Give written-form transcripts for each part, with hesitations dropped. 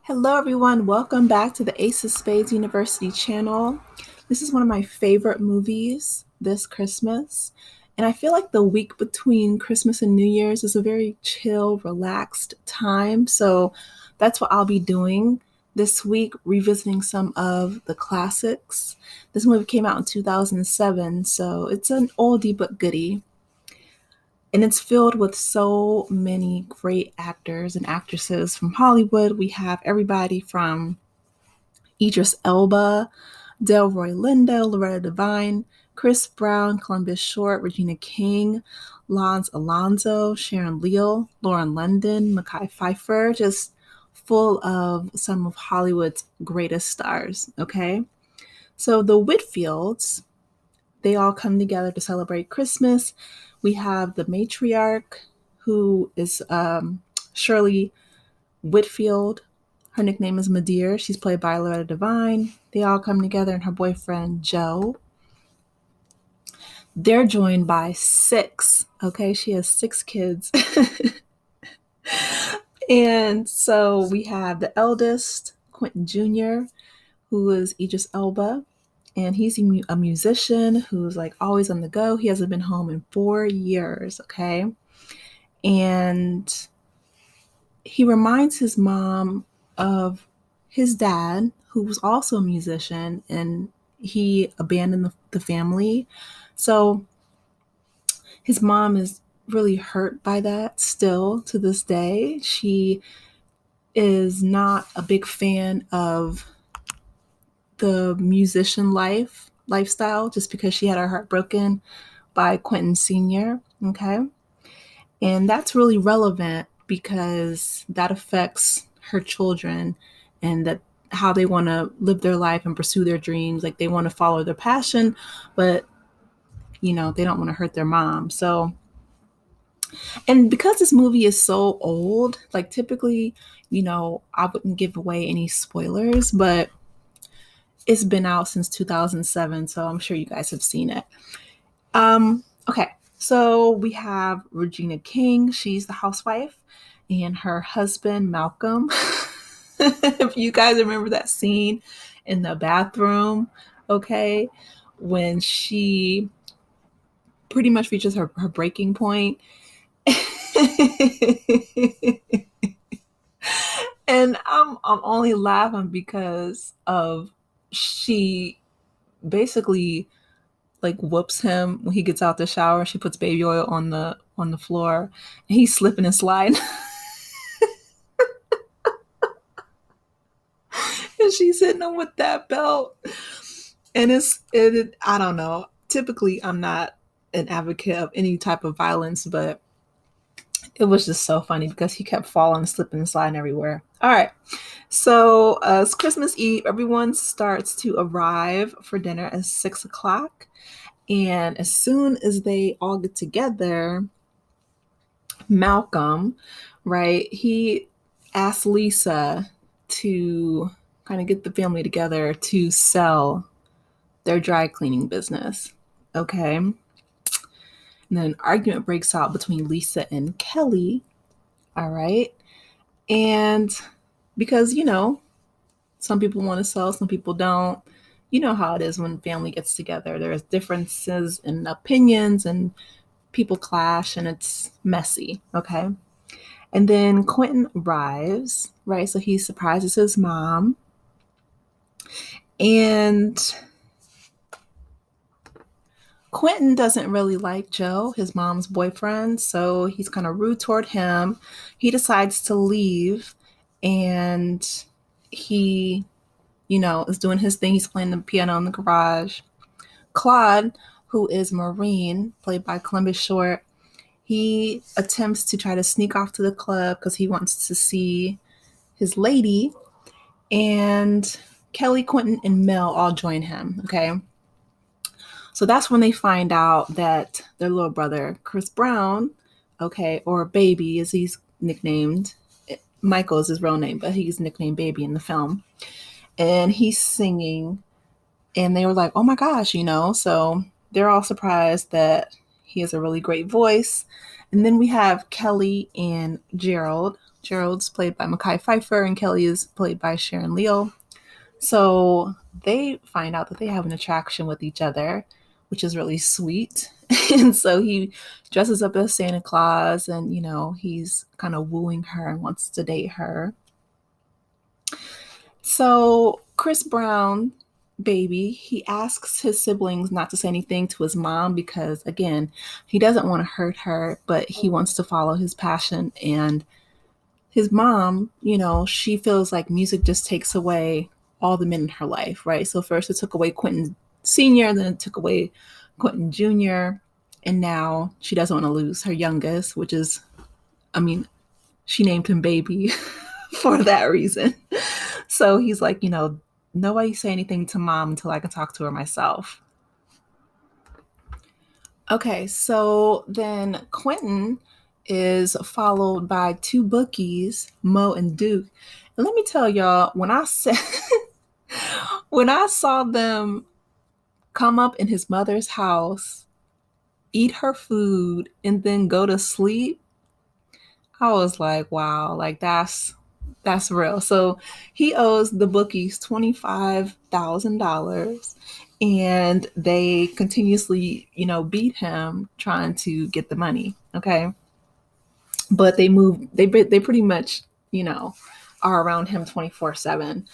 Hello, everyone. Welcome back to the Ace of Spades University channel. This is one of my favorite movies this Christmas. And I feel like the week between Christmas and New Year's is a very chill, relaxed time. So that's what I'll be doing this week, revisiting some of the classics. This movie came out in 2007, so it's an oldie but goodie. And it's filled with so many great actors and actresses from Hollywood. We have everybody from Idris Elba, Delroy Lindo, Loretta Devine, Chris Brown, Columbus Short, Regina King, Lance Alonso, Sharon Leal, Lauren London, Mekhi Phifer, just full of some of Hollywood's greatest stars. Okay. So the Whitfields, they all come together to celebrate Christmas. We have the matriarch, who is Shirley Whitfield. Her nickname is Madeir. She's played by Loretta Devine. They all come together, and her boyfriend, Joe. They're joined by six. Okay, she has six kids. And so we have the eldest, Quentin Jr., who is Idris Elba. And he's a musician who's like always on the go. He hasn't been home in 4 years. Okay. And he reminds his mom of his dad, who was also a musician, and he abandoned the family. So his mom is really hurt by that still to this day. She is not a big fan of the musician lifestyle just because she had her heart broken by Quentin Sr. Okay. And that's really relevant because that affects her children and that how they want to live their life and pursue their dreams. Like they want to follow their passion, but they don't want to hurt their mom. So, and because this movie is so old, like typically, I wouldn't give away any spoilers, but it's been out since 2007, so I'm sure you guys have seen it. Okay, so we have Regina King. She's the housewife, and her husband, Malcolm. If you guys remember that scene in the bathroom, okay, when she pretty much reaches her breaking point. And I'm only laughing because of she basically like whoops him when he gets out the shower. She puts baby oil on the floor, and he's slipping and sliding. And she's hitting him with that belt. And I don't know. Typically, I'm not an advocate of any type of violence, but it was just so funny because he kept falling, slipping, and sliding everywhere. All right. So it's Christmas Eve. Everyone starts to arrive for dinner at 6 o'clock. And as soon as they all get together, Malcolm, right, he asks Lisa to kind of get the family together to sell their dry cleaning business. Okay. And then an argument breaks out between Lisa and Kelly. All right. And because, some people want to sell, some people don't. You know how it is when family gets together. There's differences in opinions and people clash and it's messy. Okay. And then Quentin arrives, right? So he surprises his mom. And Quentin doesn't really like Joe, his mom's boyfriend. So he's kind of rude toward him. He decides to leave and he, is doing his thing. He's playing the piano in the garage. Claude, who is Marine, played by Columbus Short, he attempts to try to sneak off to the club because he wants to see his lady. And Kelly, Quentin, and Mel all join him. Okay. So that's when they find out that their little brother, Chris Brown, okay, or Baby as he's nicknamed, Michael is his real name, but he's nicknamed Baby in the film. And he's singing, and they were like, oh my gosh, so they're all surprised that he has a really great voice. And then we have Kelly and Gerald Gerald's played by Mekhi Phifer, and Kelly is played by Sharon Leal. So they find out that they have an attraction with each other, which is really sweet. And so he dresses up as Santa Claus and, he's kind of wooing her and wants to date her. So Chris Brown, baby, he asks his siblings not to say anything to his mom because, again, he doesn't want to hurt her, but he wants to follow his passion. And his mom, she feels like music just takes away all the men in her life, right? So first it took away Quentin Sr., then it took away Quentin Jr., and now she doesn't want to lose her youngest, which is, she named him Baby for that reason. So he's like, nobody say anything to mom until I can talk to her myself. Okay, so then Quentin is followed by two bookies, Mo and Duke. And let me tell y'all, when I saw them come up in his mother's house, eat her food, and then go to sleep, I was like, wow, like that's real. So he owes the bookies $25,000, and they continuously, beat him trying to get the money. Okay. But they pretty much, are around him 24/7.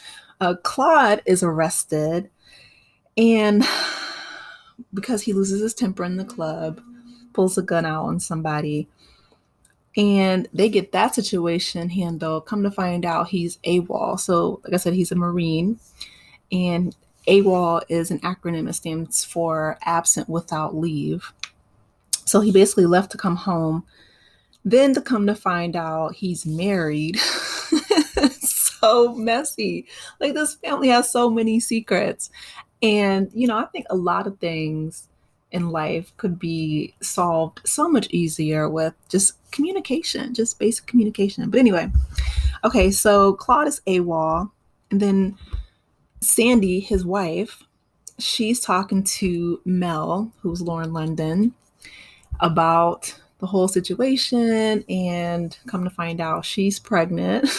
Claude is arrested, and because he loses his temper in the club, pulls a gun out on somebody, and they get that situation handled. Come to find out, he's AWOL. So, like I said, he's a Marine, and AWOL is an acronym. It stands for absent without leave. So he basically left to come home. Then to come to find out, he's married. So messy. Like, this family has so many secrets. And, I think a lot of things in life could be solved so much easier with just communication, just basic communication. But anyway, okay, so Claude is AWOL. And then Sandy, his wife, she's talking to Mel, who's Lauren London, about the whole situation, and come to find out she's pregnant.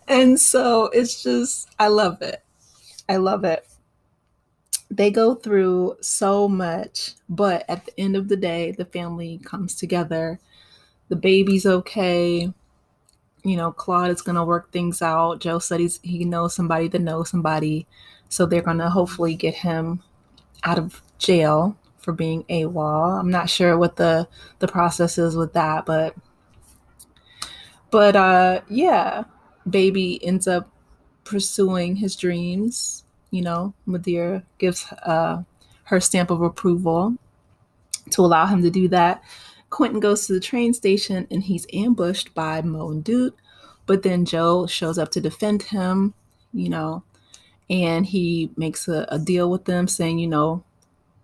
And so it's just, I love it. I love it. They go through so much, but at the end of the day, the family comes together. The baby's okay. Claude is going to work things out. Joe said he knows somebody that knows somebody. So they're going to hopefully get him out of jail for being AWOL. I'm not sure what the process is with that, but yeah, baby ends up pursuing his dreams. Madea gives her stamp of approval to allow him to do that. Quentin goes to the train station and he's ambushed by Mo and Duke, but then Joe shows up to defend him, and he makes a deal with them saying,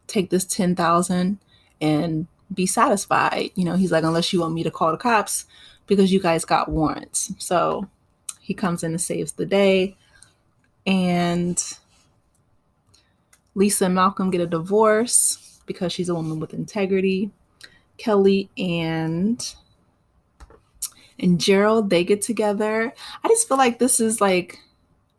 take this 10,000 and be satisfied. He's like, unless you want me to call the cops because you guys got warrants. So he comes in and saves the day. And Lisa and Malcolm get a divorce because she's a woman with integrity. Kelly and Gerald, they get together. I just feel like this is like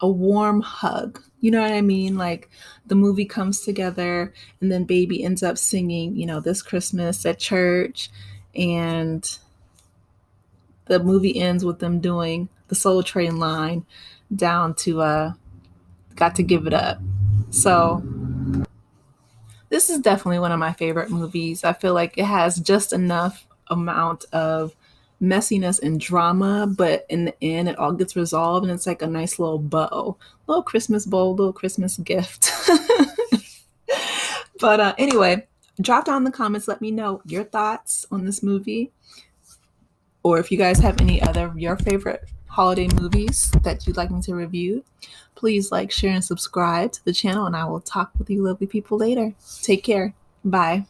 a warm hug. You know what I mean? Like, the movie comes together, and then baby ends up singing, This Christmas at church, and the movie ends with them doing the Soul Train line down to Got to Give It Up. So this is definitely one of my favorite movies. I feel like it has just enough amount of messiness and drama, but in the end, it all gets resolved, and it's like a nice little bow, little Christmas bow, little Christmas gift. But anyway, drop down in the comments. Let me know your thoughts on this movie, or if you guys have any other your favorite holiday movies that you'd like me to review. Please like, share, and subscribe to the channel, and I will talk with you lovely people later. Take care. Bye.